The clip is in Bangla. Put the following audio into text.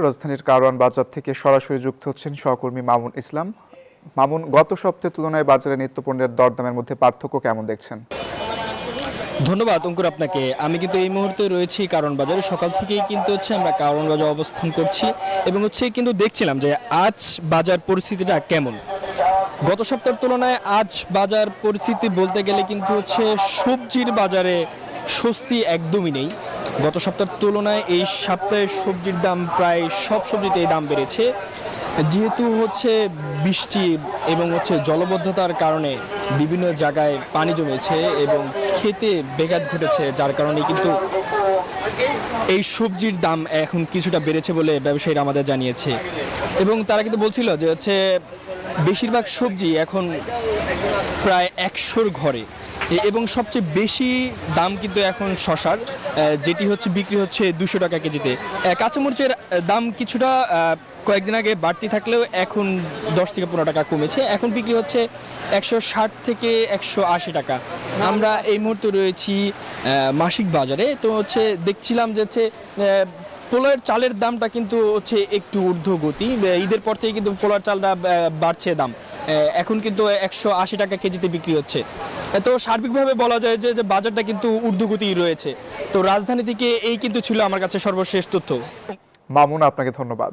রাজধানীর কারওয়ান বাজার থেকে সরাসরি যুক্ত হচ্ছেন সহকর্মী মামুন ইসলাম। মামুন, গত সপ্তাহের তুলনায় বাজারে নিত্যপণ্যের দরদামের মধ্যে পার্থক্য কেমন দেখছেন? ধন্যবাদ অঙ্কুর আপনাকে। আমি কিন্তু এই মুহূর্তে রয়েছি কারওয়ান বাজারে। সকাল থেকেই কিন্তু আমরা কারওয়ান বাজারে অবস্থান করছি এবং কিন্তু দেখছিলাম যে আজ বাজার পরিস্থিতিটা কেমন। গত সপ্তাহের তুলনায় আজ বাজার পরিস্থিতি বলতে গেলে কিন্তু সবজির বাজারে স্বস্তি একদমই নেই। গত সপ্তাহের তুলনায় এই সপ্তাহে সবজির দাম প্রায় সব সবজিতেই দাম বেড়েছে। যেহেতু বৃষ্টি এবং জলবদ্ধতার কারণে বিভিন্ন জায়গায় পানি জমেছে এবং খেতে ব্যাঘাত ঘটেছে, যার কারণে কিন্তু এই সবজির দাম এখন কিছুটা বেড়েছে বলে ব্যবসায়ীরা আমাদের জানিয়েছে। এবং তারা কিন্তু বলছিল যে বেশিরভাগ সবজি এখন প্রায় 100-র ঘরে এবং সবচেয়ে বেশি দাম কিন্তু এখন শসার, যেটি বিক্রি হচ্ছে 200 টাকা কেজিতে। কাঁচামরিচের দাম কিছুটা কয়েকদিন আগে বাড়তি থাকলেও এখন 10 থেকে 15 টাকা কমেছে, এখন বিক্রি হচ্ছে 160 থেকে 180 টাকা। আমরা এই মুহূর্তে রয়েছি মাসিক বাজারে। তো দেখছিলাম যে পোলার চালের দামটা কিন্তু একটু ঊর্ধ্বগতি। ঈদের পর থেকে কিন্তু পোলার চালটা বাড়ছে দাম, এখন কিন্তু 180 টাকা কেজিতে বিক্রি হচ্ছে। তো সার্বিকভাবে বলা যায় যে বাজারটা কিন্তু ঊর্ধ্বগতি রয়েছে। তো রাজধানী থেকে এই কিন্তু ছিল আমার কাছে সর্বশেষ তথ্য। মামুন, আপনাকে ধন্যবাদ।